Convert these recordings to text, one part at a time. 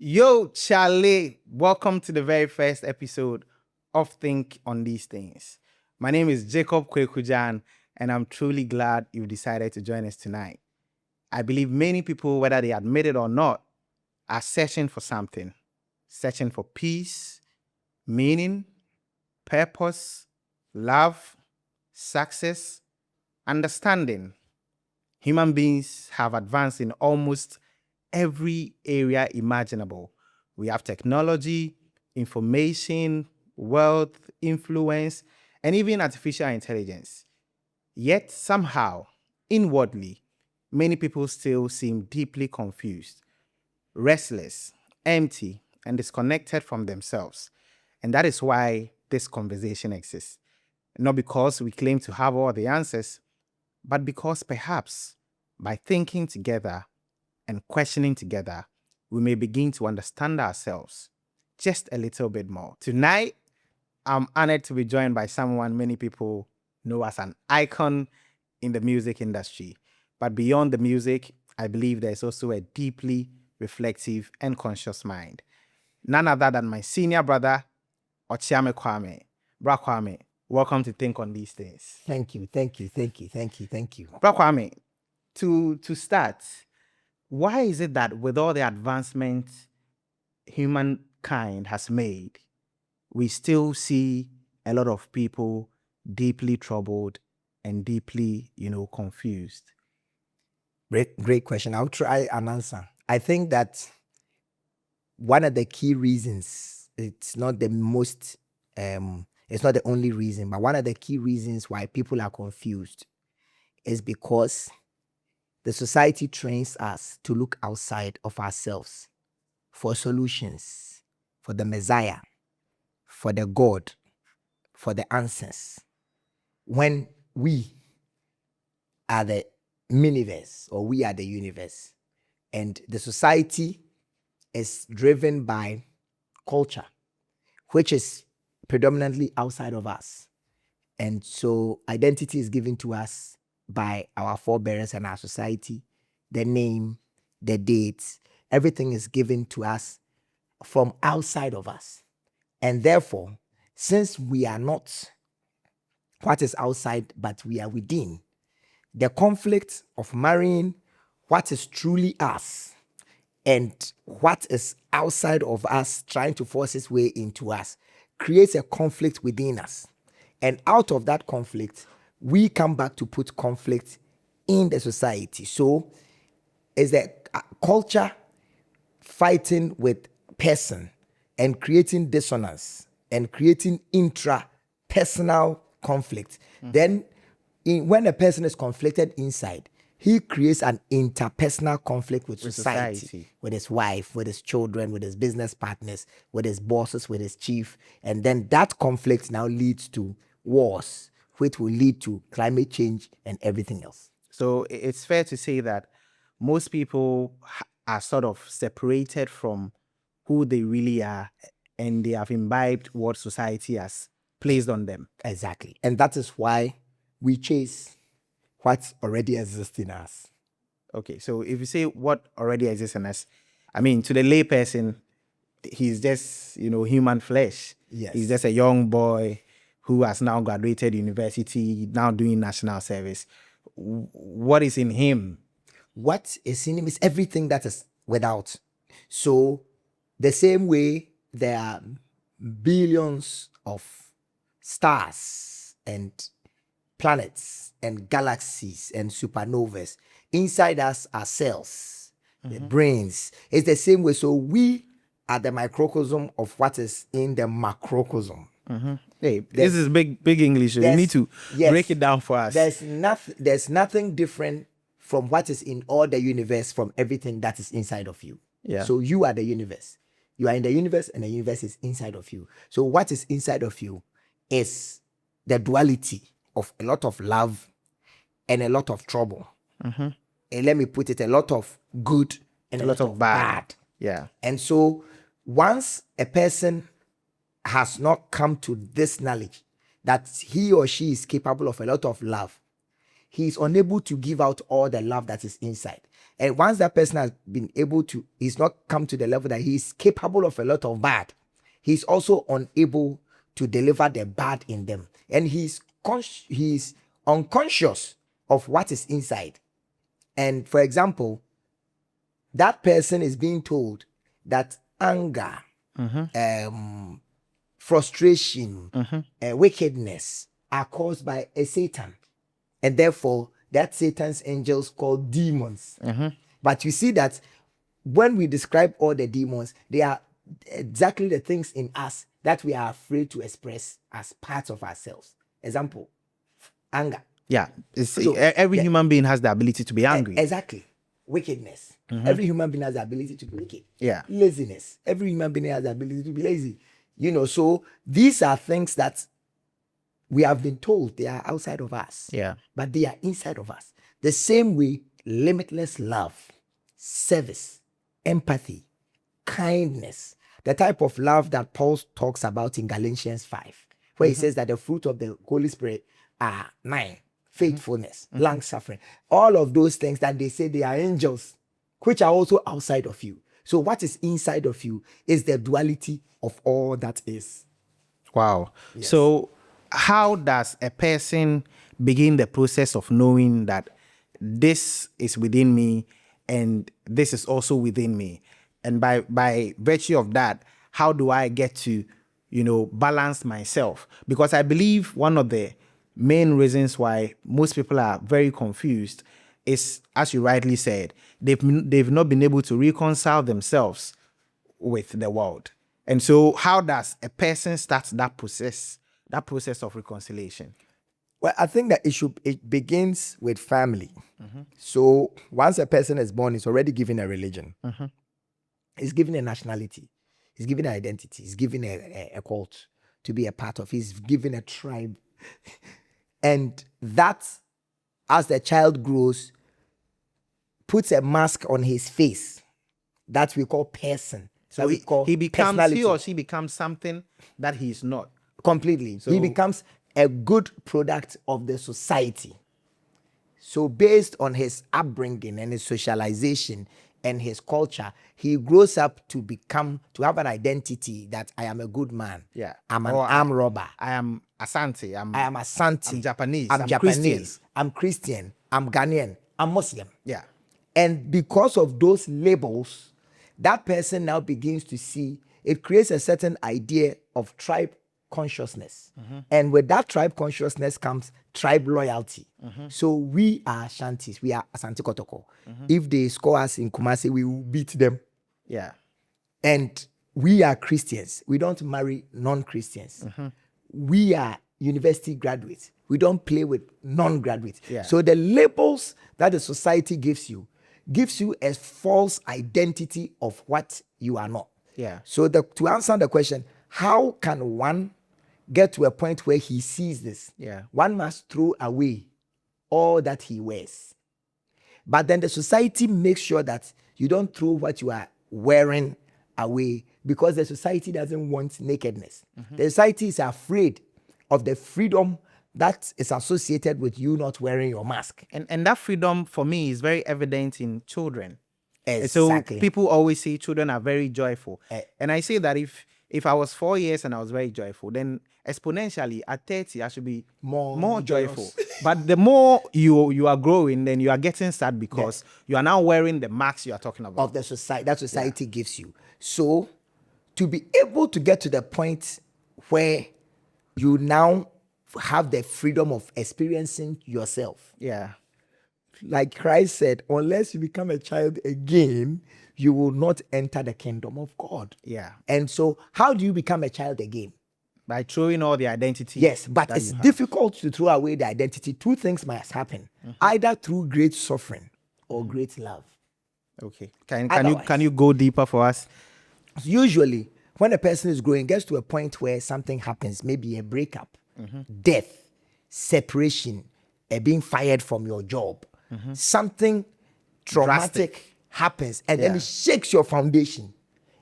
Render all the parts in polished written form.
Yo, Charley, welcome to the very first episode of Think on These Things. My name is Kwaku Gyan, and I'm truly glad you decided to join us tonight. I believe many people, whether they admit it or not, are searching for something, searching for peace, meaning, purpose, love, success, understanding. Human beings have advanced in almost every area imaginable. We have technology, information, wealth, influence, and even artificial intelligence. Yet somehow, inwardly, many people still seem deeply confused, restless, empty, and disconnected from themselves. And that is why this conversation exists. Not because we claim to have all the answers, but because perhaps by thinking together and questioning together, we may begin to understand ourselves just a little bit more. Tonight, I'm honored to be joined by someone many people know as an icon in the music industry. But beyond the music, I believe there's also a deeply reflective and conscious mind. None other than my senior brother, Okyeame Kwame. Bra Kwame, welcome to Think on These Things. Thank you. Bra Kwame, to start, why is it that with all the advancements humankind has made, we still see a lot of people deeply troubled and deeply, confused? Great question. I'll try an answer. I think that one of the key reasons, it's not the only reason, but one of the key reasons why people are confused is because the society trains us to look outside of ourselves for solutions, for the Messiah, for the God, for the answers. When we are the miniverse, or we are the universe, and the society is driven by culture, which is predominantly outside of us. And so identity is given to us by our forebearers and our society. The name, the dates, everything is given to us from outside of us. And therefore, since we are not what is outside, but we are within, the conflict of marrying what is truly us and what is outside of us trying to force its way into us creates a conflict within us. And out of that conflict, we come back to put conflict in the society. So is that culture fighting with person and creating dissonance and creating intra-personal conflict. Then when a person is conflicted inside, he creates an interpersonal conflict with society, with his wife, with his children, with his business partners, with his bosses, with his chief. And then that conflict now leads to wars, which will lead to climate change and everything else. So it's fair to say that most people are sort of separated from who they really are, and they have imbibed what society has placed on them. Exactly. And that is why we chase what already exists in us. Okay, so if you say what already exists in us, I mean, to the layperson, he's just, human flesh. Yes. He's just a young boy who has now graduated university, now doing national service. What is in him? What is in him is everything that is without. So the same way there are billions of stars and planets and galaxies and supernovas, inside us are cells, the brains. It's the same way. So we are the microcosm of what is in the macrocosm. Hey, this is big English. So you need to break it down for us. There's nothing different from what is in all the universe, from everything that is inside of you. Yeah. So you are the universe. You are in the universe, and the universe is inside of you. So what is inside of you is the duality of a lot of love and a lot of trouble. And let me put it, a lot of good and a lot of bad. Yeah. And so once a person has not come to this knowledge that he or she is capable of a lot of love, he is unable to give out all the love that is inside. And once that person has been able to, he's not come to the level that he is capable of a lot of bad, he's also unable to deliver the bad in them. And he's unconscious of what is inside. And for example, that person is being told that anger, frustration, wickedness are caused by a Satan. And therefore, that Satan's angels called demons. But you see that when we describe all the demons, they are exactly the things in us that we are afraid to express as parts of ourselves. Example, anger. Yeah. Every human being has the ability to be angry. Exactly. Wickedness. Every human being has the ability to be wicked. Yeah. Laziness. Every human being has the ability to be lazy. So these are things that we have been told they are outside of us. Yeah. But they are inside of us. The same way, limitless love, service, empathy, kindness, the type of love that Paul talks about in Galatians 5, where he says that the fruit of the Holy Spirit are 9. Faithfulness, long-suffering, all of those things that they say they are angels, which are also outside of you. So what is inside of you is the duality of all that is. Wow. Yes. So how does a person begin the process of knowing that this is within me and this is also within me? And by virtue of that, how do I get to, balance myself? Because I believe one of the main reasons why most people are very confused is, as you rightly said, they've not been able to reconcile themselves with the world. And so how does a person start that process of reconciliation? Well, I think that it begins with family. So once a person is born, he's already given a religion. He's given a nationality. He's given an identity. He's given a cult to be a part of. He's given a tribe. And that, as the child grows, puts a mask on his face that we call person. So he or she becomes something that he's not. Completely. So he becomes a good product of the society. So based on his upbringing and his socialization and his culture, he grows up to have an identity that I am a good man. Yeah. I'm an armed robber. I am Asante. I am Asante. I'm Japanese. I'm Japanese. I'm Christian. I'm Ghanaian. I'm Muslim. Yeah. And because of those labels, that person now begins to see, it creates a certain idea of tribe consciousness. And with that tribe consciousness comes tribe loyalty. So we are Shantis, we are Asante Kotoko. If they score us in Kumasi, we will beat them. Yeah. And we are Christians. We don't marry non-Christians. We are university graduates. We don't play with non-graduates. Yeah. So the labels that the society gives you a false identity of what you are not. Yeah. So to answer the question, how can one get to a point where he sees this? Yeah. One must throw away all that he wears. But then the society makes sure that you don't throw what you are wearing away, because the society doesn't want nakedness. The society is afraid of the freedom that is associated with you not wearing your mask. And that freedom for me is very evident in children. Exactly. So people always say children are very joyful. And I say that if I was 4 years and I was very joyful, then exponentially at 30 I should be more joyful. But the more you are growing, then you are getting sad because you are now wearing the marks you are talking about. Of the society that society gives you. So to be able to get to the point where you now have the freedom of experiencing yourself. Yeah. Like Christ said, unless you become a child again, you will not enter the kingdom of God. Yeah. And so how do you become a child again? By throwing all the identity. Yes, but it's difficult to throw away the identity. Two things must happen. Either through great suffering or great love. Okay. Can you go deeper for us? Usually, when a person is growing, gets to a point where something happens, maybe a breakup, death, separation, being fired from your job, something traumatic happens, and then it shakes your foundation.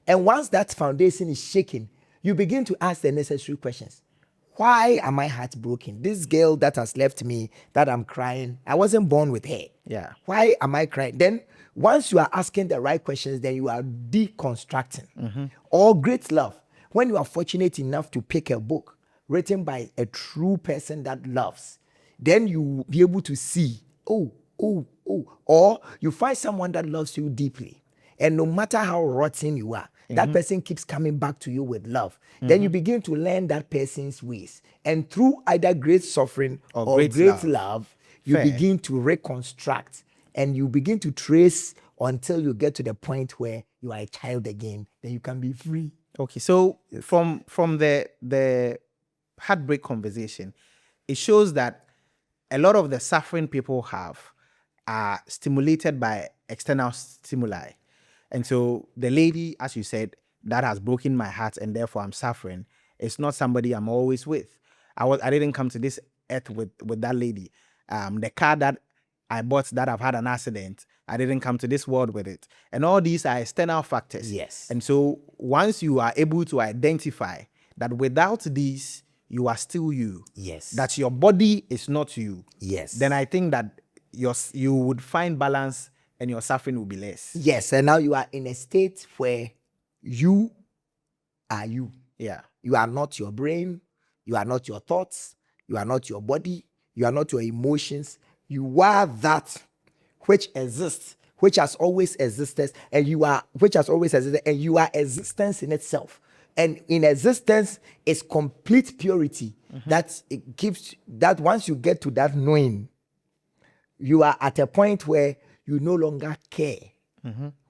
And once that foundation is shaken, you begin to ask the necessary questions. Why am I heartbroken? This girl that has left me, that I'm crying, I wasn't born with her. Yeah. Why am I crying? Then once you are asking the right questions, then you are deconstructing. All great love. When you are fortunate enough to pick a book written by a true person that loves, then you will be able to see, oh, oh, oh. Or you find someone that loves you deeply. And no matter how rotten you are, that person keeps coming back to you with love. Then you begin to learn that person's ways. And through either great suffering or great great love. love, you Fair. begin to reconstruct and you begin to trace until you get to the point where you are a child again. Then you can be free. Okay, so from the heartbreak conversation, it shows that a lot of the suffering people have are stimulated by external stimuli. And so the lady, as you said, that has broken my heart and therefore I'm suffering, it's not somebody I'm always with. I didn't come to this earth with that lady. The car that I bought that I've had an accident, I didn't come to this world with it. And all these are external factors. Yes. And so once you are able to identify that without these, you are still you. Yes. That your body is not you. Yes. Then I think that you would find balance and your suffering will be less. Yes. And now you are in a state where you are you. Yeah. You are not your brain. You are not your thoughts. You are not your body. You are not your emotions. You are that which exists, which has always existed, and you are which has always existed, and you are existence in itself. And in existence is complete purity. That it gives that once you get to that knowing, you are at a point where you no longer care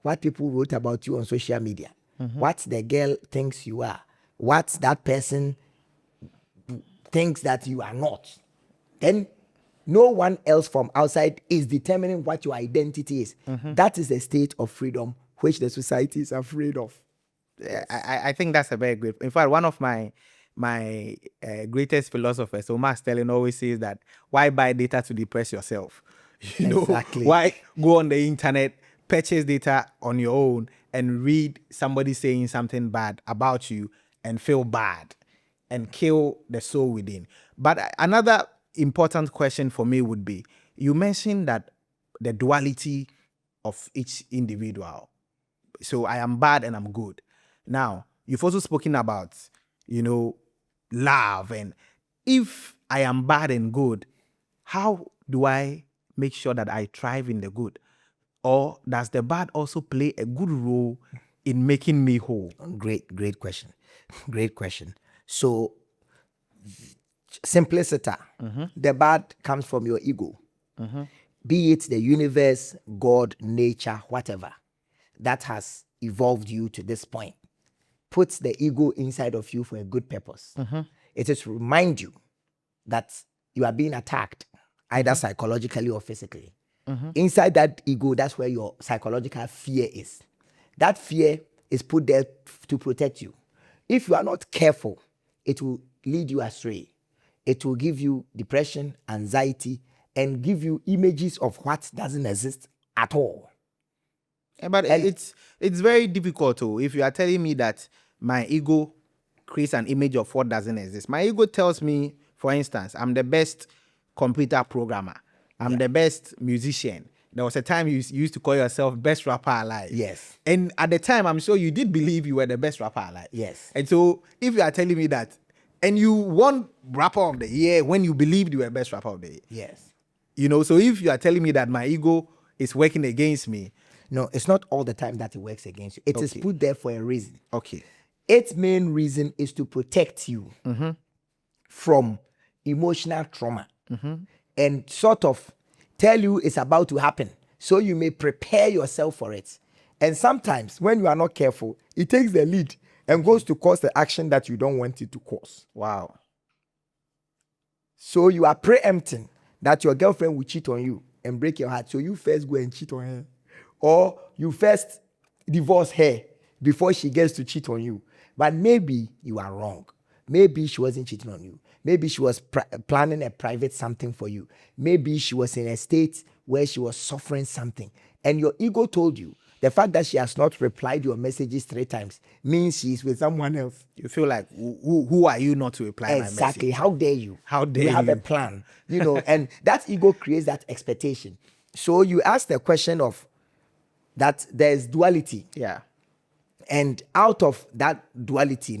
what people wrote about you on social media, what the girl thinks you are, what that person thinks that you are not. Then no one else from outside is determining what your identity is. That is a state of freedom which the society is afraid of. I think that's a very great. In fact, one of my greatest philosophers, Omar Sterling, always says that why buy data to depress yourself? You know, Exactly. why go on the internet, purchase data on your own, and read somebody saying something bad about you and feel bad and kill the soul within. But another important question for me would be: you mentioned that the duality of each individual. So I am bad and I'm good. Now, you've also spoken about, love. And if I am bad and good, how do I make sure that I thrive in the good? Or does the bad also play a good role in making me whole? Great question. Great question. So, simplicity. The bad comes from your ego. Be it the universe, God, nature, whatever, that has evolved you to this point. Puts the ego inside of you for a good purpose. It is to remind you that you are being attacked, either psychologically or physically. Inside that ego, that's where your psychological fear is. That fear is put there to protect you. If you are not careful, it will lead you astray. It will give you depression, anxiety, and give you images of what doesn't exist at all. But it's very difficult too. If you are telling me that my ego creates an image of what doesn't exist. My ego tells me, for instance, I'm the best computer programmer. I'm the best musician. There was a time you used to call yourself best rapper alive. Yes. And at the time, I'm sure you did believe you were the best rapper alive. Yes. And so if you are telling me that, and you won rapper of the year when you believed you were best rapper of the year. Yes. So if you are telling me that my ego is working against me. No, it's not all the time that it works against you. It is put there for a reason. Okay. Its main reason is to protect you from emotional trauma and sort of tell you it's about to happen so you may prepare yourself for it. And sometimes when you are not careful, it takes the lead and goes to cause the action that you don't want it to cause. Wow. So you are preempting that your girlfriend will cheat on you and break your heart. So you first go and cheat on her. Or you first divorce her before she gets to cheat on you. But maybe you are wrong. Maybe she wasn't cheating on you. Maybe she was planning a private something for you. Maybe she was in a state where she was suffering something. And your ego told you The fact that she has not replied your messages 3 times means she's with someone else. You feel like, who are you not to reply my Exactly. message? How dare you? How dare you have a you? plan, and that ego creates that expectation. So you ask the question of that there's duality. Yeah. And out of that duality,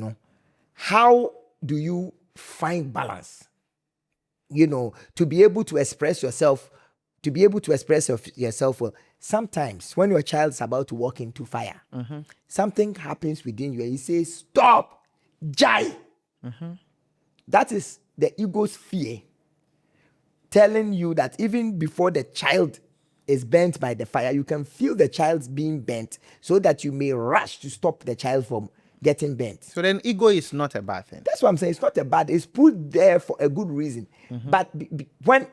how do you find balance? To be able to express yourself, well, sometimes when your child is about to walk into fire, something happens within you and you say, stop, Jai. That is the ego's fear telling you that even before the child is burnt by the fire, you can feel the child's being burnt so that you may rush to stop the child from getting burnt. So then ego is not a bad thing. That's what I'm saying. It's not a bad, it's put there for a good reason. But when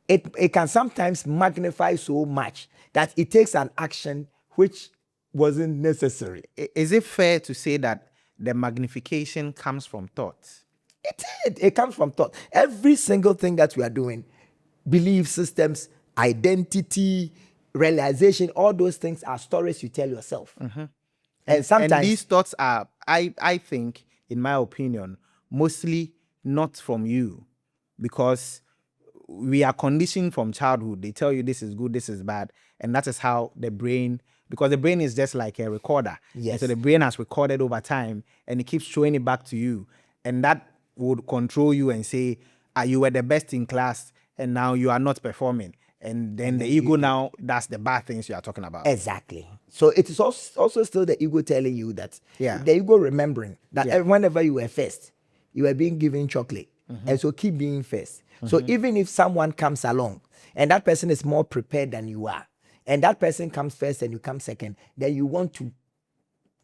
it can sometimes magnify so much that it takes an action which wasn't necessary. Is it fair to say that the magnification comes from thoughts? It comes from thought. Every single thing that we are doing, belief systems, identity, realization, all those things are stories you tell yourself. And sometimes, and these thoughts are, I think, in my opinion, mostly not from you, because we are conditioned from childhood. They tell you this is good, this is bad, and that is how the brain, because the brain is just like a recorder. Yes. And so the brain has recorded over time, and it keeps showing it back to you, and that would control you and say, you were the best in class, and now you are not performing. And then the ego now, that's the bad things you are talking about. Exactly. So it is also still the ego telling you that, Yeah. the ego remembering that whenever you were first, you were being given chocolate. And so keep being first. So even if someone comes along and that person is more prepared than you are, and that person comes first and you come second, then you want to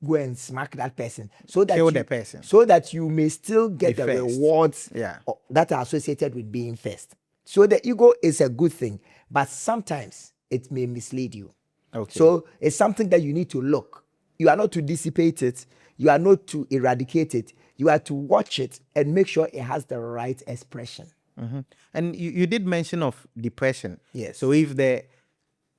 go and smack that person so that Kill the person. so that you may still get Be the first. rewards that are associated with being first. So the ego is a good thing, but sometimes it may mislead you. Okay. So it's something that you need to look. You are not to dissipate it. You are not to eradicate it. You are to watch it and make sure it has the right expression. And you did mention of depression. Yes. So if the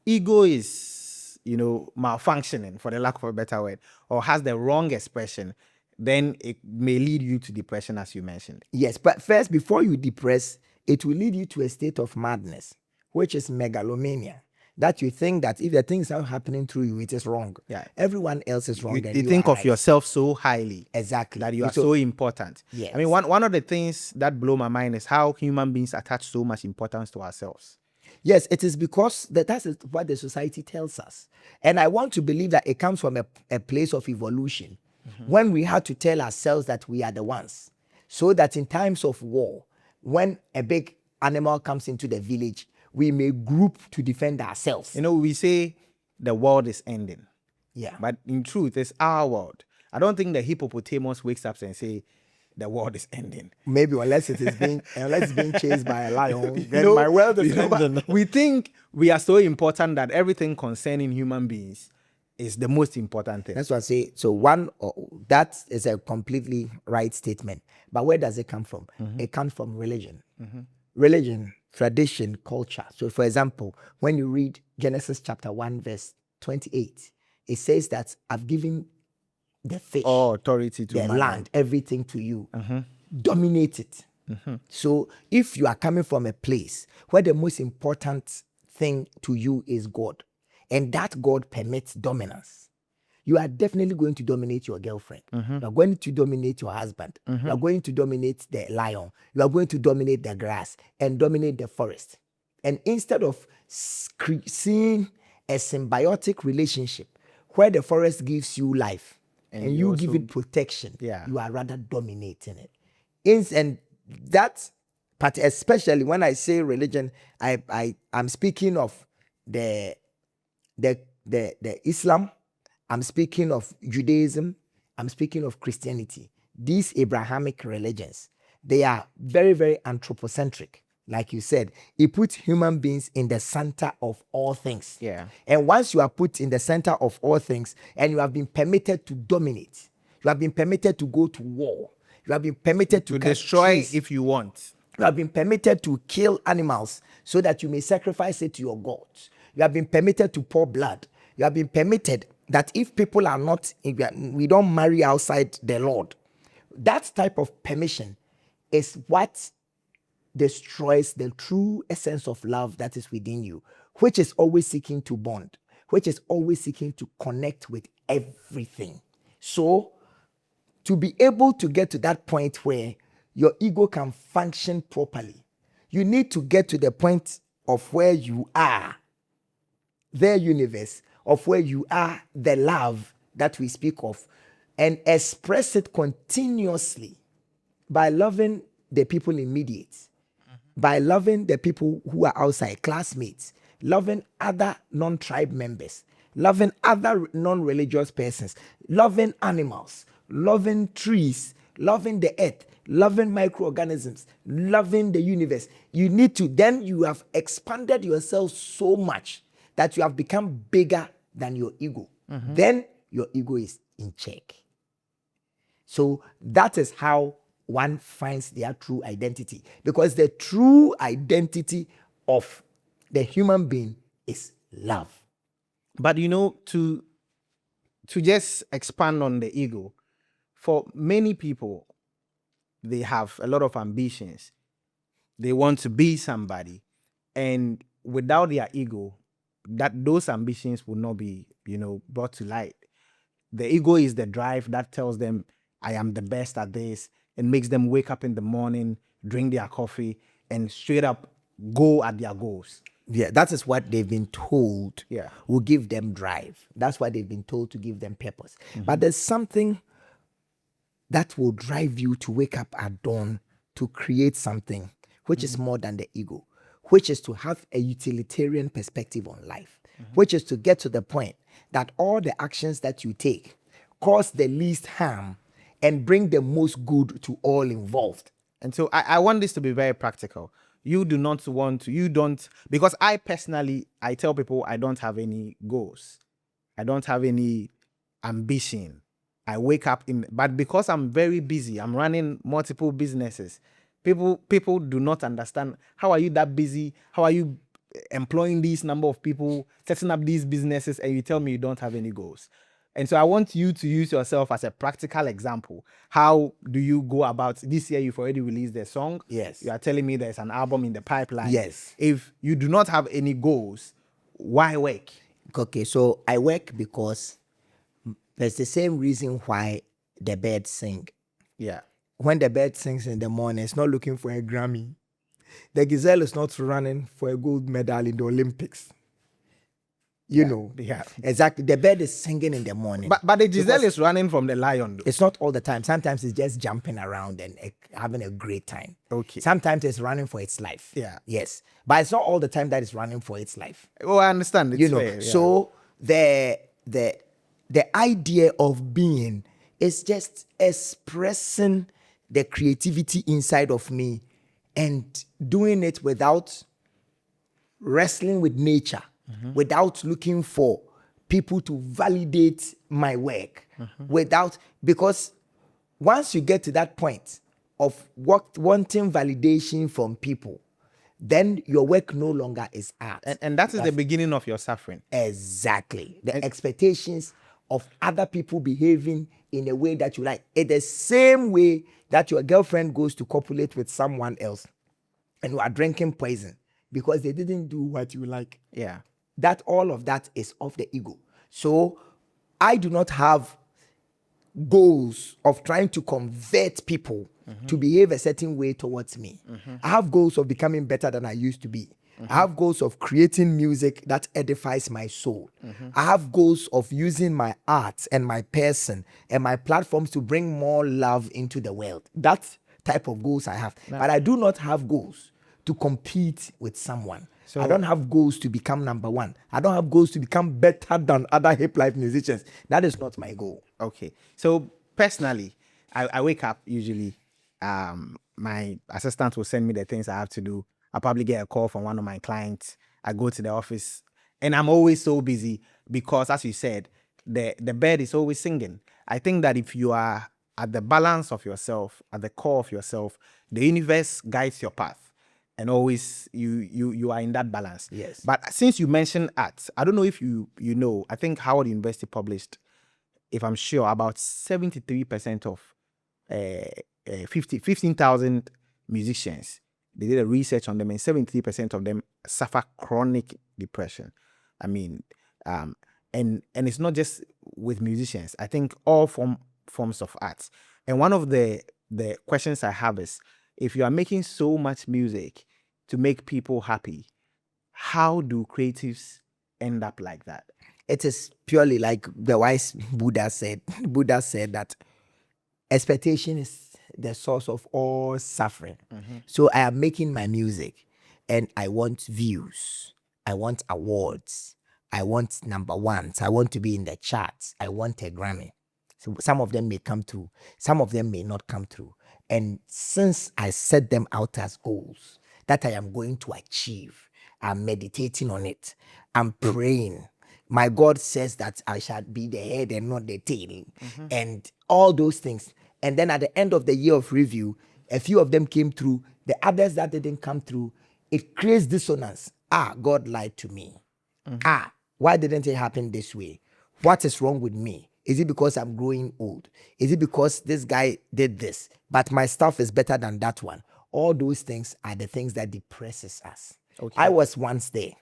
ego is, malfunctioning, for the lack of a better word, or has the wrong expression, then it may lead you to depression, as you mentioned. Yes, but first, before you depress, it will lead you to a state of madness, which is megalomania. That you think that if the things are happening through you, it is wrong. Yeah. Everyone else is wrong. You think of yourself so highly. Exactly. That you are so important. Yes. I mean, one of the things that blow my mind is how human beings attach so much importance to ourselves. Yes, it is because that's what the society tells us. And I want to believe that it comes from a place of evolution. When we had to tell ourselves that we are the ones, so that in times of war, when a big animal comes into the village, we may group to defend ourselves. We say the world is ending. Yeah. But in truth, it's our world. I don't think the hippopotamus wakes up and say the world is ending. Maybe unless it's being chased by a lion, then my world is ending. We think we are so important that everything concerning human beings is the most important thing. That's what I say. So that is a completely right statement. But where does it come from? It comes from religion. Religion, tradition, culture. So for example, when you read Genesis chapter 1 verse 28, it says that I've given the fish, authority to the man. land, everything to you. Dominate it. So if you are coming from a place where the most important thing to you is God, and that God permits dominance, you are definitely going to dominate your girlfriend. You are going to dominate your husband. You are going to dominate the lion. You are going to dominate the grass and dominate the forest. And instead of seeing a symbiotic relationship where the forest gives you life and you give it protection, you are rather dominating it. And that part, especially when I say religion, I'm speaking of the Islam. I'm speaking of Judaism. I'm speaking of Christianity. These Abrahamic religions, they are very, very anthropocentric. Like you said, it puts human beings in the center of all things. Yeah. And once you are put in the center of all things and you have been permitted to dominate, you have been permitted to go to war, you have been permitted to destroy trees, if you want. you have been permitted to kill animals so that you may sacrifice it to your gods. You have been permitted to pour blood. You have been permitted that if people are not, we don't marry outside the Lord. That type of permission is what destroys the true essence of love that is within you, which is always seeking to bond, which is always seeking to connect with everything. So, to be able to get to that point where your ego can function properly, you need to get to the point of where you are, their universe, of where you are, the love that we speak of, and express it continuously by loving the people immediate, by loving the people who are outside, classmates, loving other non-tribe members, loving other non-religious persons, loving animals, loving trees, loving the earth, loving microorganisms, loving the universe. You need to, then you have expanded yourself so much that you have become bigger than your ego. Then your ego is in check. So that is how one finds their true identity, because the true identity of the human being is love. But to just expand on the ego, for many people, they have a lot of ambitions. They want to be somebody, and without their ego, those ambitions will not be, brought to light. The ego is the drive that tells them, I am the best at this, and makes them wake up in the morning, drink their coffee, and straight up go at their goals. Yeah, that is what they've been told Yeah. will give them drive. That's why they've been told to give them purpose. But there's something that will drive you to wake up at dawn to create something which is more than the ego, which is to have a utilitarian perspective on life, which is to get to the point that all the actions that you take cause the least harm and bring the most good to all involved. And so I want this to be very practical. You do not want to, because I personally, I tell people I don't have any goals. I don't have any ambition. I wake up but because I'm very busy, I'm running multiple businesses. People do not understand, how are you that busy? How are you employing these number of people, setting up these businesses, and you tell me you don't have any goals? And so I want you to use yourself as a practical example. How do you go about this year? You've already released a song. Yes. You are telling me there's an album in the pipeline. Yes. If you do not have any goals, why work? Okay, so I work because there's the same reason why the birds sing. Yeah. When the bird sings in the morning, it's not looking for a Grammy. The gazelle is not running for a gold medal in the Olympics. You know. Yeah. Exactly. The bird is singing in the morning. But the gazelle is running from the lion, though. It's not all the time. Sometimes it's just jumping around and having a great time. Okay. Sometimes it's running for its life. Yeah. Yes. But it's not all the time that it's running for its life. Oh, I understand. It's fair, yeah. So the idea of being is just expressing the creativity inside of me and doing it without wrestling with nature, without looking for people to validate my work, because once you get to that point of wanting validation from people, then your work no longer is art. And that is the beginning of your suffering. Exactly. The expectations of other people behaving in a way that you like. It's the same way that your girlfriend goes to copulate with someone else and you are drinking poison because they didn't do what you like. Yeah. That all of that is of the ego. So I do not have goals of trying to convert people to behave a certain way towards me. I have goals of becoming better than I used to be. I have goals of creating music that edifies my soul. I have goals of using my art and my person and my platforms to bring more love into the world. That type of goals I have. But I do not have goals to compete with someone. So I don't have goals to become number one. I don't have goals to become better than other hip life musicians. That is not my goal. Okay. So personally, I wake up usually. My assistant will send me the things I have to do. I'll probably get a call from one of my clients. I go to the office and I'm always so busy because, as you said, the bird is always singing. I think that if you are at the balance of yourself, at the core of yourself, the universe guides your path. and always you are in that balance. Yes. But since you mentioned art, I don't know if you know, I think Howard University published, if I'm sure, about 73% of 15,000 musicians. They did a research on them, and 73% of them suffer chronic depression. I mean, and it's not just with musicians. I think all forms of arts. And one of the questions I have is, if you are making so much music to make people happy, how do creatives end up like that? It is purely like the wise Buddha said. Buddha said that expectation is the source of all suffering. So I am making my music and I want views. I want awards. I want number ones. I want to be in the charts. I want a Grammy. So some of them may come through. Some of them may not come through. And since I set them out as goals that I am going to achieve, I'm meditating on it. I'm praying. My God says that I shall be the head and not the tail. And all those things. And then at the end of the year of review, a few of them came through. The others that didn't come through, it creates dissonance. God lied to me. Why didn't it happen this way? What is wrong with me? Is it because I'm growing old? Is it because this guy did this, but my stuff is better than that one? All those things are the things that depresses us. Okay. I was once there.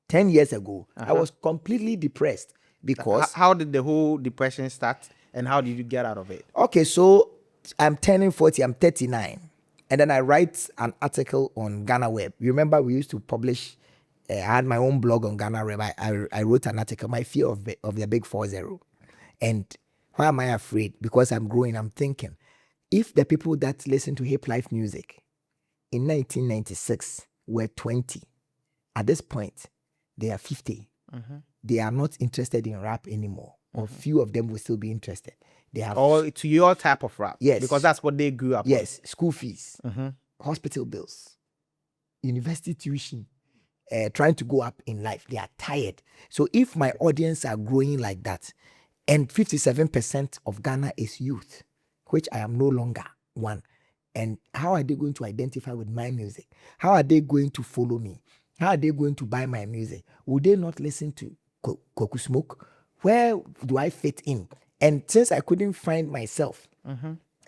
10 years ago, I was completely depressed because... How did the whole depression start, and how did you get out of it? Okay, so I'm turning 40, I'm 39. And then I write an article on Ghana Web. You remember we used to publish, I had my own blog on Ghana Web. I wrote an article, My Fear of the Big 40. And why am I afraid? Because I'm growing, I'm thinking, if the people that listen to hip life music in 1996 were 20, at this point, they are 50. They are not interested in rap anymore. Or few of them will still be interested. They have Or to your type of rap. Yes. Because that's what they grew up Yes, school fees, with. hospital bills, university tuition, trying to go up in life. They are tired. So if my audience are growing like that, and 57% of Ghana is youth, which I am no longer one, and how are they going to identify with my music? How are they going to follow me? How are they going to buy my music? Would they not listen to Koku Smoke? Where do I fit in? And since I couldn't find myself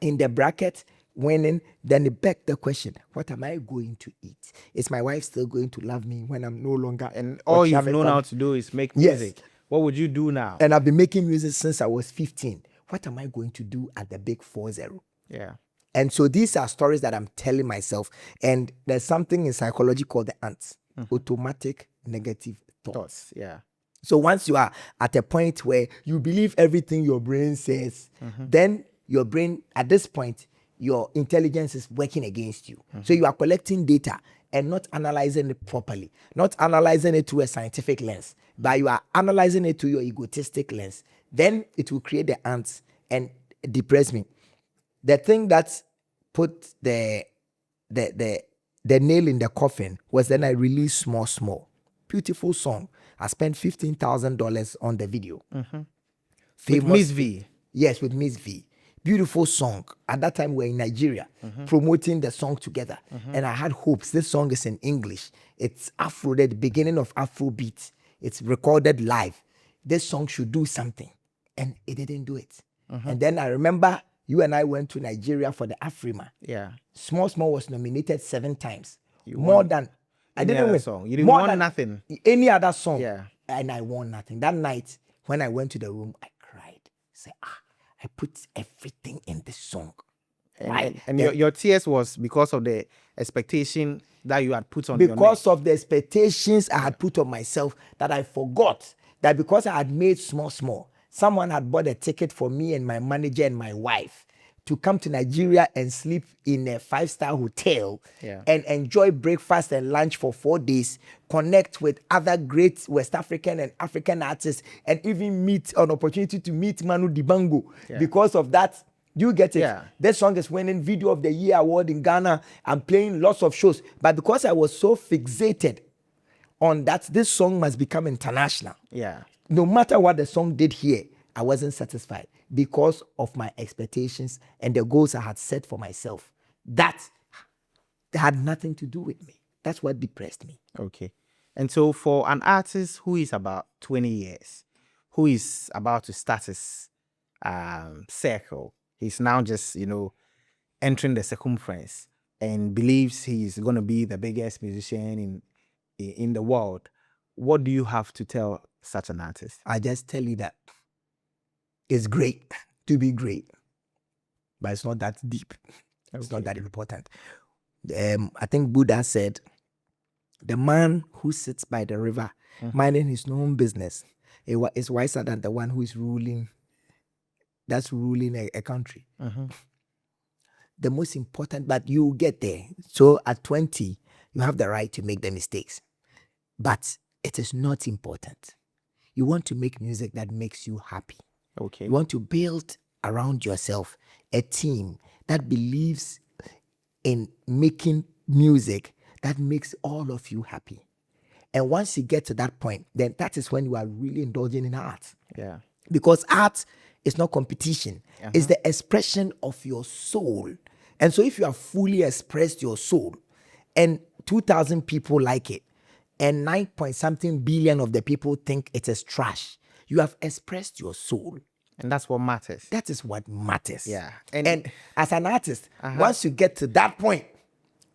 in the bracket winning, then it begged the question, what am I going to eat? Is my wife still going to love me when I'm no longer? And all you've Okyeame known Kwame? how to do is make Yes. music. What would you do now? And I've been making music since I was 15. What am I going to do at the big 40? Yeah. And so these are stories that I'm telling myself. And there's something in psychology called the ants, automatic negative thoughts. Thoughts. Yeah. So once you are at a point where you believe everything your brain says, then your brain, at this point, your intelligence is working against you. So you are collecting data and not analyzing it properly, not analyzing it through a scientific lens, but you are analyzing it through your egotistic lens. Then it will create the ants and depress me. The thing that put the nail in the coffin was then I released Small Small. Beautiful song. I spent $15,000 on the video. With Miss V. Yes, with Miss V. Beautiful song. At that time, we were in Nigeria promoting the song together. And I had hopes. This song is in English. It's Afro, the beginning of Afrobeat. It's recorded live. This song should do something. And it didn't do it. And then I remember you and I went to Nigeria for the Afrima. Yeah. Small Small was nominated 7 times. You More won than... I any didn't other win. song. You didn't More won than nothing. Any other song. Yeah. And I won nothing. That night, when I went to the room, I cried. Say, I put everything in this song. Why? And your tears was because of the expectation that you had put on your Because neck. of the expectations I had put on myself, that I forgot that because I had made Small Small, someone had bought a ticket for me and my manager and my wife to come to Nigeria and sleep in a 5-star hotel and enjoy breakfast and lunch for 4 days, connect with other great West African and African artists, and even meet an opportunity to meet Manu Dibango. Because of that, you get it? Yeah. This song is winning Video of the Year award in Ghana. I'm playing lots of shows. But because I was so fixated on that, this song must become international. Yeah. No matter what the song did here, I wasn't satisfied because of my expectations and the goals I had set for myself. That It had nothing to do with me. That's what depressed me. Okay. And so for an artist who is about 20 years, who is about to start his circle, he's now just, entering the circumference and believes he's going to be the biggest musician in the world. What do you have to tell such an artist? I just tell you that it's great to be great, but it's not that deep. It's not that important. I think Buddha said, the man who sits by the river, minding his own business, is wiser than the one who is ruling a country. The most important, but you get there. So at 20, you have the right to make the mistakes, but it is not important. You want to make music that makes you happy. Okay. You want to build around yourself a team that believes in making music that makes all of you happy. And once you get to that point, then that is when you are really indulging in art. Yeah. Because art is not competition. It's the expression of your soul. And so if you have fully expressed your soul and 2,000 people like it and 9-point-something billion of the people think it is trash, you have expressed your soul. And that's what matters. That is what matters. Yeah. And as an artist, once you get to that point,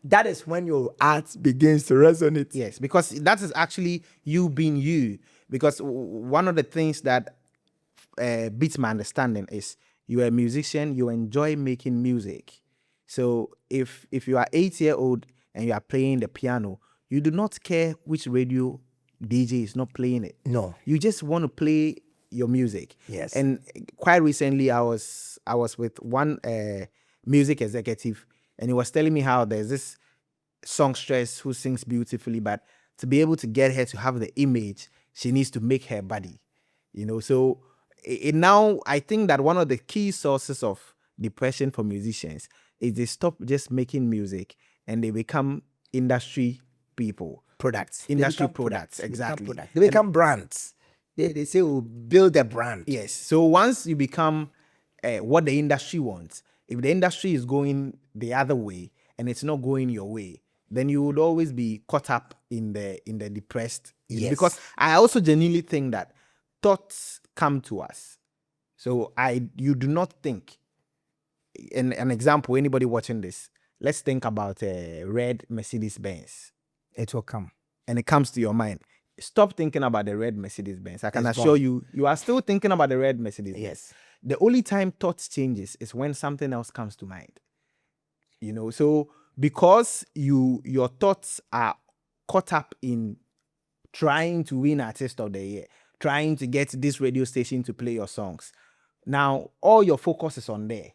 that is when your art begins to resonate. Yes, because that is actually you being you. Because one of the things that beats my understanding is you're a musician, you enjoy making music. So if you are 8-year-old and you are playing the piano, you do not care which radio DJ is not playing it. No. You just want to play your music. Yes. And quite recently, I was with one music executive, and he was telling me how there's this songstress who sings beautifully, but to be able to get her to have the image, she needs to make her body. So now I think that one of the key sources of depression for musicians is they stop just making music and they become industry people. Products. Industry products, exactly. They become brands. They say we'll build a brand. Yes. So once you become what the industry wants, if the industry is going the other way and it's not going your way, then you would always be caught up in the depressed. Yes. Because I also genuinely think that thoughts come to us. So you do not think. An example, anybody watching this, let's think about a red Mercedes Benz. It will come. And it comes to your mind. Stop thinking about the red Mercedes Benz. I can It's assure gone. you are still thinking about the red Mercedes Benz. Yes. The only time thoughts changes is when something else comes to mind. So because your thoughts are caught up in trying to win Artist of the Year, trying to get this radio station to play your songs, now all your focus is on there.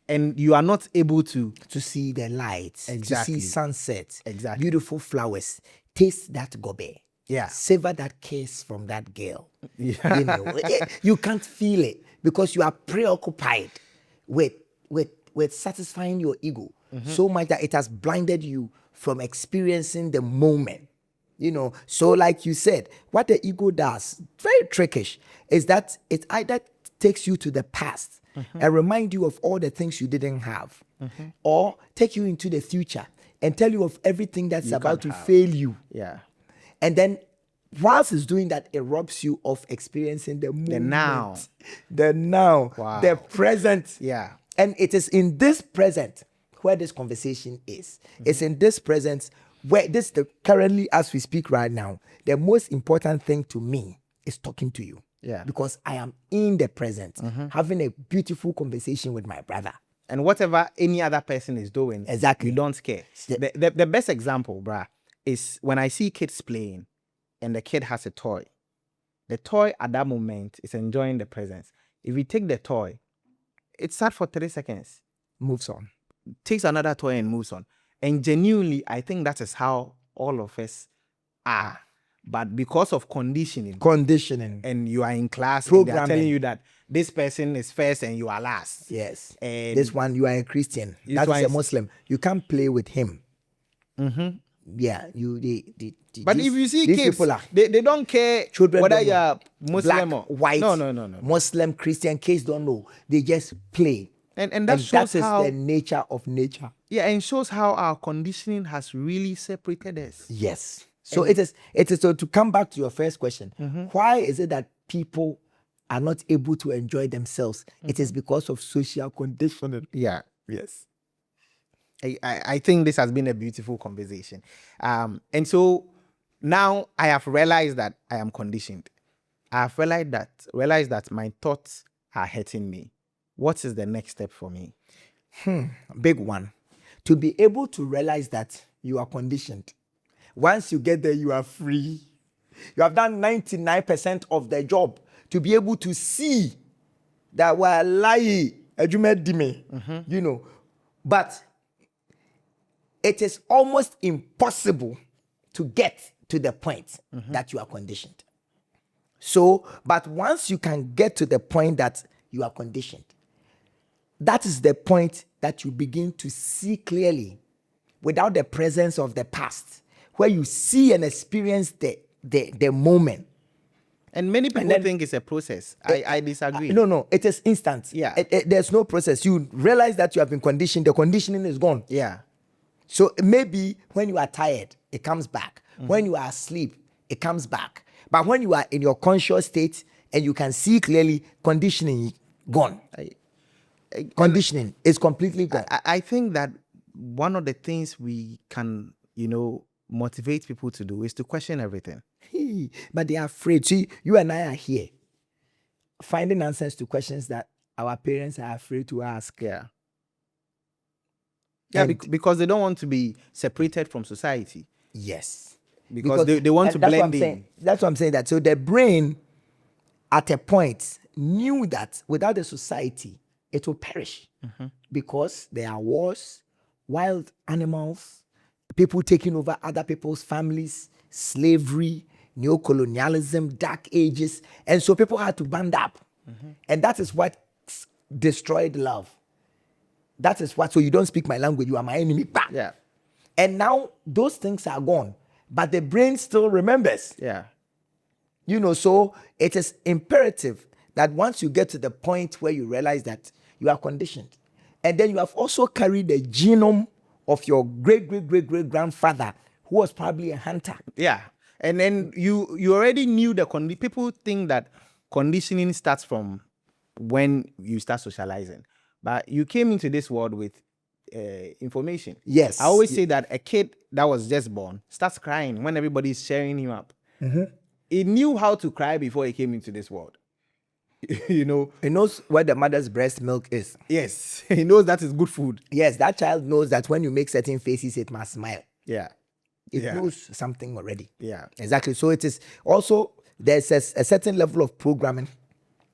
And you are not able to see the lights, Exactly. to see sunsets, Exactly. beautiful flowers, taste that gobe. Yeah. Savor that kiss from that girl. Yeah. You can't feel it because you are preoccupied with satisfying your ego so much that it has blinded you from experiencing the moment. So like you said, what the ego does, very trickish, is that it either takes you to the past and remind you of all the things you didn't have, or take you into the future and tell you of everything that's about to fail you. Yeah. And then whilst it's doing that, it robs you of experiencing the moment. The now. Wow. The present. Yeah. And it is in this present where this conversation is. It's in this present where currently, as we speak right now, the most important thing to me is talking to you. Yeah. Because I am in the present, having a beautiful conversation with my brother. And whatever any other person is doing, Exactly. you don't care. The best example, bruh, is when I see kids playing and the kid has a toy. The toy at that moment is enjoying the presence. If you take the toy, it's sad for 3 seconds. Moves on. Takes another toy and moves on. And genuinely, I think that is how all of us are. But because of conditioning, and you are in class, and they are telling you that this person is first and you are last. Yes. And this one, you are a Christian. That is a Muslim. You can't play with him. Yeah. But if you see kids, they don't care whether you are Muslim black, or white, no. Muslim, Christian, kids don't know. They just play. And that And shows that is how the nature of nature. and shows how our conditioning has really separated us. Yes. So it is so to come back to your first question, why is it that people are not able to enjoy themselves? It is because of social conditioning. Yeah. Yes. I think this has been a beautiful conversation. And so now I have realized that I am conditioned. I have realized that my thoughts are hurting me. What is the next step for me? Big one. To be able to realize that you are conditioned. Once you get there, you are free. You have done 99% of the job to be able to see that we're lying, you know. But it is almost impossible to get to the point that you are conditioned. So, but once you can get to the point that you are conditioned, that is the point that you begin to see clearly without the presence of the past, where you see and experience the moment. And many people then- think it's a process. I disagree. No, it is instant. Yeah. There's no process. You realize that you have been conditioned, the conditioning is gone. Yeah. So maybe when you are tired, it comes back. When you are asleep, it comes back. But when you are in your conscious state and you can see clearly, conditioning gone. Conditioning is completely gone. I think that one of the things we can, motivate people to do is to question everything. But they are afraid. See, you and I are here finding answers to questions that our parents are afraid to ask. Yeah. Yeah, because they don't want to be separated from society. Yes. Because they want to that's what blend I'm in. saying. That's what I'm saying. That so the brain, at a point, knew that without the society, it will perish because there are wars, wild animals, people taking over other people's families, slavery, neocolonialism, dark ages, and so people had to band up, and that is what destroyed love. That is what. So you don't speak my language, you are my enemy. Bah! Yeah. And now those things are gone, but the brain still remembers. Yeah. So it is imperative that once you get to the point where you realize that you are conditioned, and then you have also carried the genome of your great grandfather, who was probably a hunter. Yeah. And then you already knew people think that conditioning starts from when you start socializing. But you came into this world with information. Yes. I always say that a kid that was just born starts crying when everybody's sharing him up. He knew how to cry before he came into this world. He knows what the mother's breast milk is. Yes. He knows that is good food. Yes, that child knows that when you make certain faces, it must smile. Yeah. It knows something already. Yeah. Exactly. So it is also, there's a certain level of programming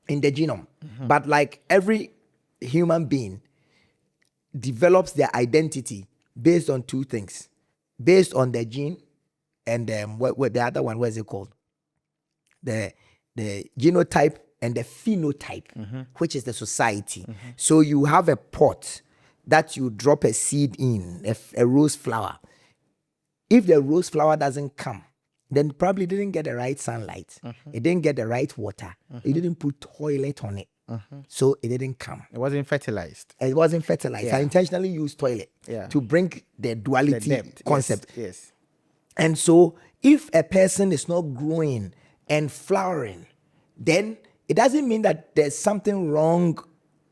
in the genome. But like every human being develops their identity based on two things. Based on the gene and what the other one, what is it called? The genotype and the phenotype, which is the society. So you have a pot that you drop a seed in, a rose flower. If the rose flower doesn't come, then probably didn't get the right sunlight. It didn't get the right water. It didn't put toilet on it. So it didn't come. It wasn't fertilized. It wasn't fertilized. Yeah. I intentionally used toilet to bring the duality The depth. concept. Yes. And so if a person is not growing and flowering, then it doesn't mean that there's something wrong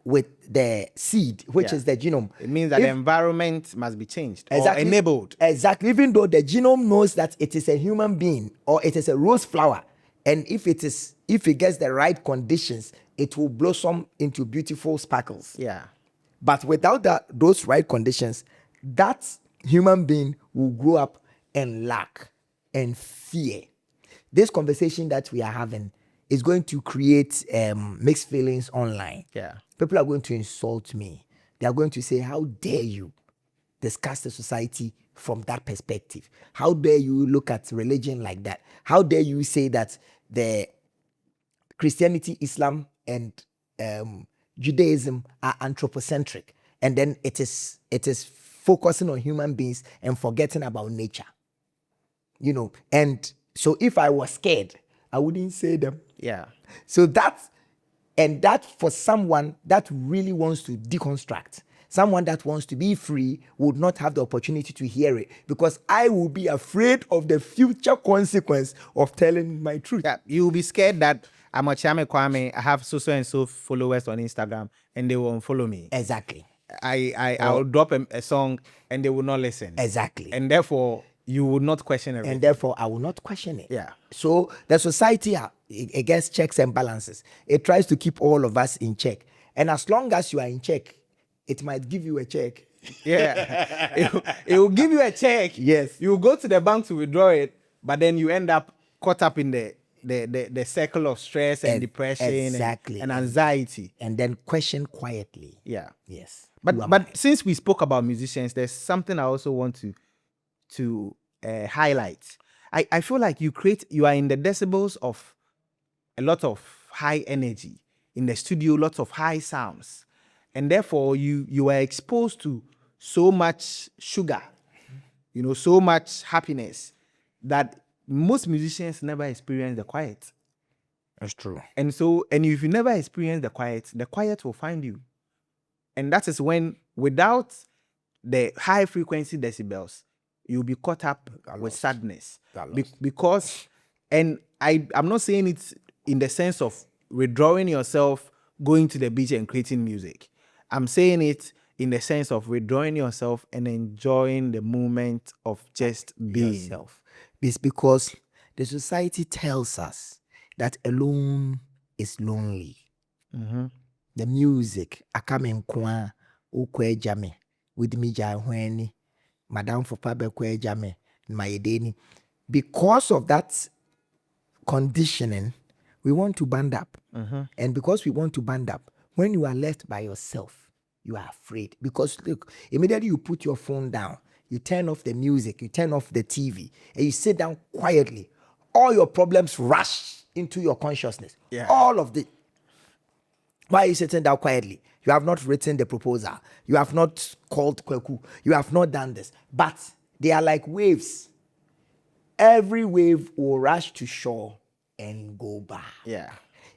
with the seed, which Yeah. is the genome. It means that If- the environment must be changed or Exactly. enabled. Exactly. Even though the genome knows that it is a human being or it is a rose flower, and if it gets the right conditions, it will blossom into beautiful sparkles. Yeah. But without those right conditions, that human being will grow up and lack and fear. This conversation that we are having is going to create mixed feelings online. Yeah. People are going to insult me. They are going to say, how dare you discuss the society from that perspective? How dare you look at religion like that? How dare you say that the Christianity, Islam, and Judaism are anthropocentric, and then it is focusing on human beings and forgetting about nature? And so if I was scared, I wouldn't say them. Yeah. So that And that for someone that really wants to deconstruct, someone that wants to be free would not have the opportunity to hear it, because I will be afraid of the future consequence of telling my truth. Yeah, you will be scared that I'm Okyeame Kwame, I have so and so followers on Instagram, and they will unfollow me. Exactly. I will drop a song and they will not listen. Exactly. And therefore, you will not question everything. And therefore, I will not question it. Yeah. So the society, it gets checks and balances. It tries to keep all of us in check. And as long as you are in check, it might give you a check. Yeah. it will give you a check. Yes. You will go to the bank to withdraw it, but then you end up caught up in the circle of stress and depression exactly. and anxiety. And then question quietly. Yeah. Yes. But since we spoke about musicians, there's something I also want to highlight. I feel like you are in the decibels of a lot of high energy in the studio, lots of high sounds, and therefore you are exposed to so much sugar, so much happiness that most musicians never experience the quiet. That's true. And if you never experience the quiet will find you. And that is when, without the high frequency decibels, you'll be caught up with sadness. Because, and I'm not saying it in the sense of withdrawing yourself, going to the beach and creating music. I'm saying it in the sense of withdrawing yourself and enjoying the moment of just being. Yourself. It's because the society tells us that alone is lonely. Mm-hmm. The music, Okyeame Kwame, Okyeame, with me Jahweni, Madame Fopabe Okyeame, Mayedeni. Because of that conditioning, we want to band up. Mm-hmm. And because we want to band up, when you are left by yourself, you are afraid. Because look, immediately you put your phone down, you turn off the music, you turn off the TV, and you sit down quietly. All your problems rush into your consciousness. Yeah. All of the. Why are you sitting down quietly? You have not written the proposal. You have not called Kwaku. You have not done this. But they are like waves. Every wave will rush to shore and go back. Yeah.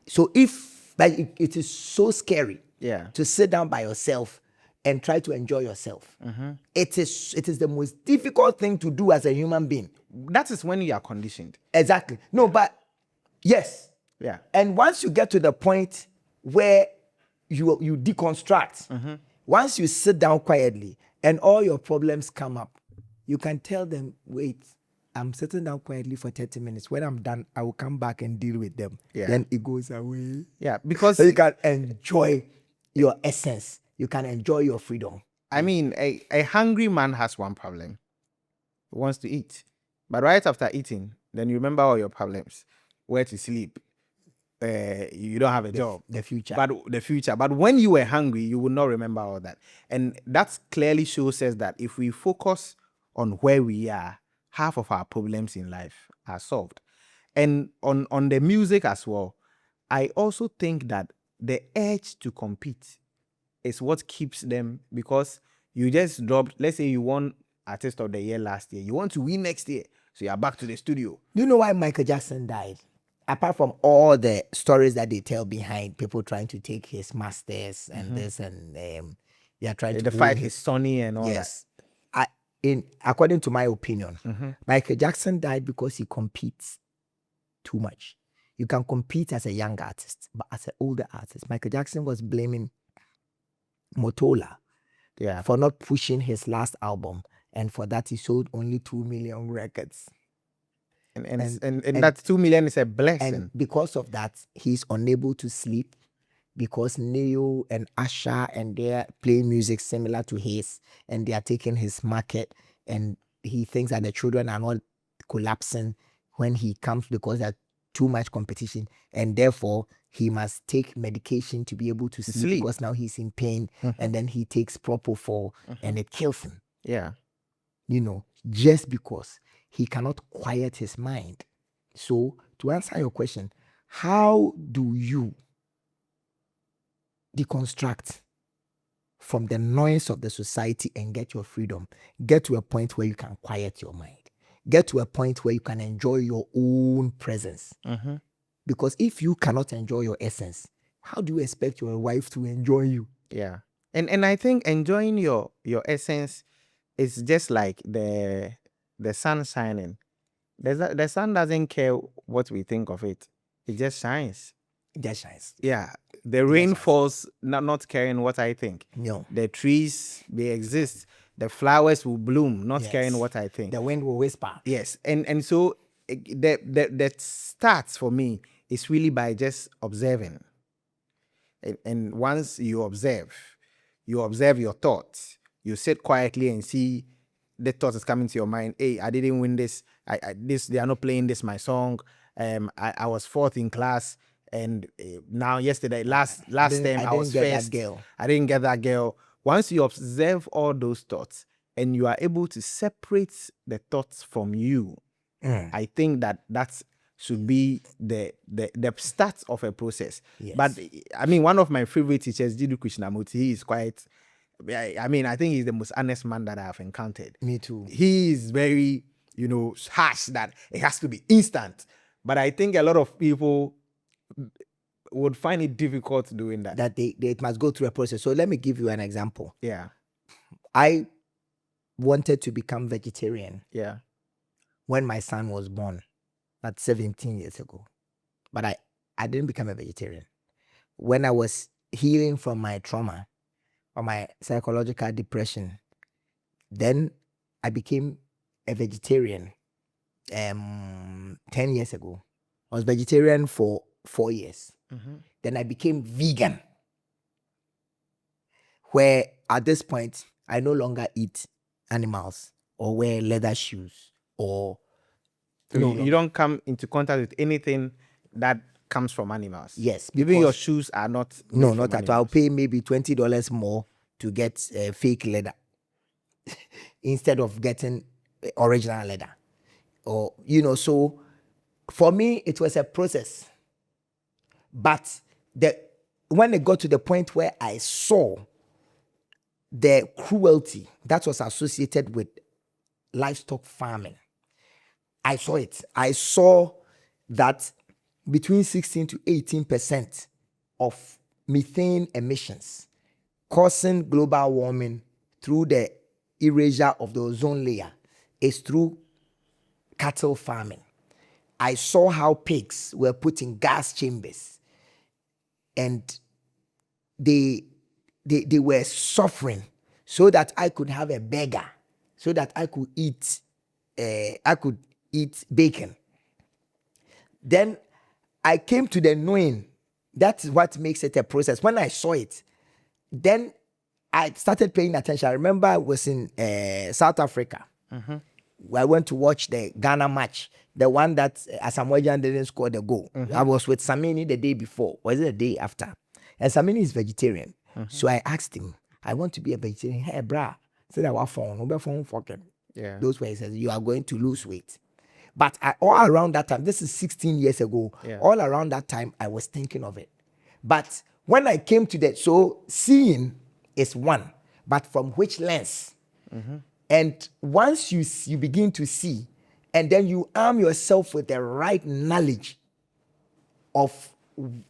So it is so scary to sit down by yourself and try to enjoy yourself. Mm-hmm. It is the most difficult thing to do as a human being. That is when you are conditioned. Exactly. No, but yes. Yeah. And once you get to the point where you deconstruct, once you sit down quietly and all your problems come up, you can tell them, wait, I'm sitting down quietly for 30 minutes. When I'm done, I will come back and deal with them. Yeah. Then it goes away. Yeah, because So you can enjoy your essence. You can enjoy your freedom. I mean, a hungry man has one problem. He wants to eat. But right after eating, then you remember all your problems. Where to sleep. You don't have a job. The future. But when you were hungry, you will not remember all that. And that clearly shows us that if we focus on where we are, half of our problems in life are solved. And on the music as well, I also think that the urge to compete is what keeps them, because you just dropped, let's say you won Artist of the Year last year. You want to win next year. So you are back to the studio. Do you know why Michael Jackson died? Apart from all the stories that they tell behind, people trying to take his masters and this, and they are trying to fight his Sonny and all yes. According to my opinion, Michael Jackson died because he competes too much. You can compete as a young artist, but as an older artist, Michael Jackson was blaming Motola for not pushing his last album, and for that he sold only 2 million records. And that 2 million is a blessing. And because of that, he's unable to sleep, because Neo and Asha and they're playing music similar to his, and they are taking his market, and he thinks that the children are not collapsing when he comes because there's too much competition, and therefore he must take medication to be able to sleep because now he's in pain, and then he takes Propofol and it kills him. Yeah. Just because he cannot quiet his mind. So to answer your question, how do you deconstruct from the noise of the society and get your freedom? Get to a point where you can quiet your mind. Get to a point where you can enjoy your own presence. Because if you cannot enjoy your essence, how do you expect your wife to enjoy you? Yeah. And I think enjoying your essence is just like the sun shining. The sun doesn't care what we think of it. It just shines. It just shines. Yeah. The rain falls not caring what I think. No. The trees, they exist. The flowers will bloom, not caring what I think. The wind will whisper. Yes. And so the starts for me is really by just observing. And once you observe your thoughts. You sit quietly and see the thoughts is coming to your mind. Hey, I didn't win this. They are not playing this my song. I was fourth in class, and now yesterday last term I was first. I didn't get that girl. Once you observe all those thoughts and you are able to separate the thoughts from you, I think that's should be the start of a process. Yes. But I mean, one of my favorite teachers, Jiddu Krishnamurti, he is quite, I mean, I think he's the most honest man that I have encountered. Me too. He is very, harsh that it has to be instant. But I think a lot of people would find it difficult doing that. That they must go through a process. So let me give you an example. Yeah. I wanted to become vegetarian. Yeah. When my son was born. That's 17 years ago. But I didn't become a vegetarian. When I was healing from my trauma or my psychological depression, then I became a vegetarian 10 years ago. I was vegetarian for 4 years. Mm-hmm. Then I became vegan, where at this point, I no longer eat animals or wear leather shoes or you don't come into contact with anything that comes from animals. Yes. Even your shoes are not. No, not at all. I'll pay maybe $20 more to get fake leather instead of getting original leather. Or, so for me, it was a process. But when it got to the point where I saw the cruelty that was associated with livestock farming, I saw it. I saw that between 16 to 18% of methane emissions causing global warming through the erasure of the ozone layer is through cattle farming. I saw how pigs were put in gas chambers and they were suffering so that I could have a burger, so that I could eat bacon. Then I came to the knowing that's what makes it a process. When I saw it, then I started paying attention. I remember I was in South Africa. Mm-hmm. I went to watch the Ghana match, the one that Asamoah Gyan didn't score the goal. Mm-hmm. I was with Samini the day before. Was it the day after? And Samini is vegetarian. Mm-hmm. So I asked him, I want to be a vegetarian. Hey, brah. Said I was phone fucking. Yeah. Those ways, he says, you are going to lose weight. But all around that time, this is 16 years ago, all around that time, I was thinking of it. But when I came to that, so seeing is one, but from which lens? Mm-hmm. And once you begin to see, and then you arm yourself with the right knowledge of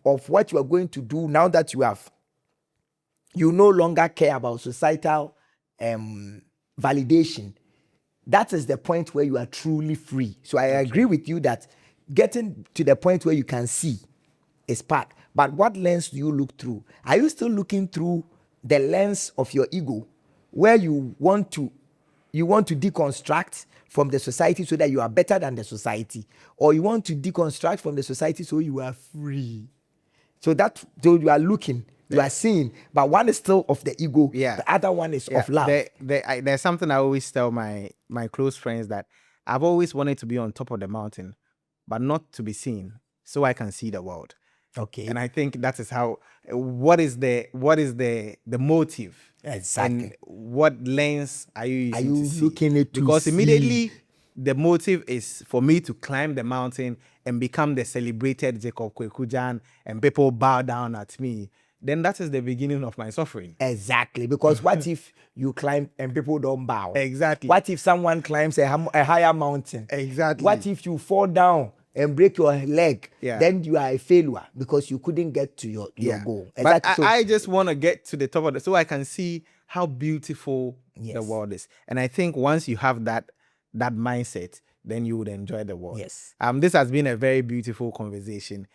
what you are going to do now that you no longer care about societal validation. That is the point where you are truly free. So I agree with you that getting to the point where you can see is part. But what lens do you look through? Are you still looking through the lens of your ego, where you want to deconstruct from the society so that you are better than the society, or you want to deconstruct from the society so you are free? So you are looking. You are seeing, but one is still of the ego. Yeah. The other one is of love. There's something I always tell my close friends, that I've always wanted to be on top of the mountain, but not to be seen, so I can see the world. Okay. And I think that is how. What is the motive? Exactly. And what lens are you using to see? Looking at because immediately the motive is for me to climb the mountain and become the celebrated Jacob Kwaku Gyan, and people bow down at me. Then that is the beginning of my suffering. Exactly. Because what if you climb and people don't bow? Exactly. What if someone climbs a higher mountain? Exactly. What if you fall down and break your leg, Yeah. then you are a failure because you couldn't get to your goal. But Exactly. So I just want to get to the top of it so I can see how beautiful the Yes. world is. And I think once you have that mindset, then you would enjoy the world. Yes. This has been a very beautiful conversation.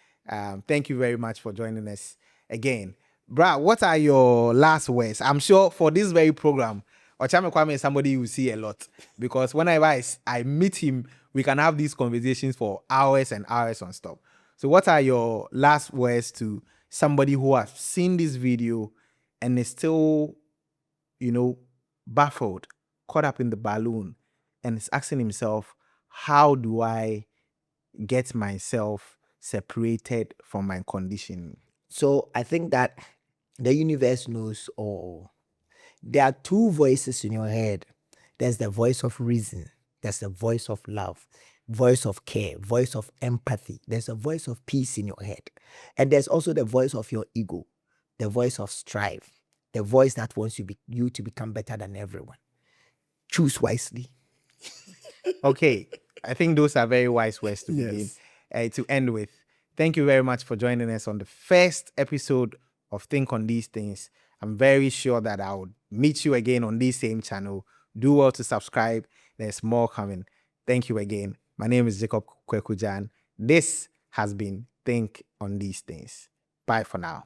Thank you very much for joining us again. Brad, what are your last words? I'm sure for this very program, Okyeame Kwame is somebody you see a lot because whenever I meet him, we can have these conversations for hours and hours on stop. So what are your last words to somebody who has seen this video and is still, baffled, caught up in the balloon, and is asking himself, how do I get myself separated from my condition? So I think that the universe knows all. There are two voices in your head. There's the voice of reason. There's the voice of love, voice of care, voice of empathy. There's a voice of peace in your head. And there's also the voice of your ego, the voice of strive, the voice that wants you to become better than everyone. Choose wisely. Okay, I think those are very wise words to begin, to end with. Thank you very much for joining us on the first episode of Think on These Things. I'm very sure that I would meet you again on this same channel. Do well to subscribe. There's more coming. Thank you again. My name is Kwaku Gyan. This has been Think on These Things. Bye for now.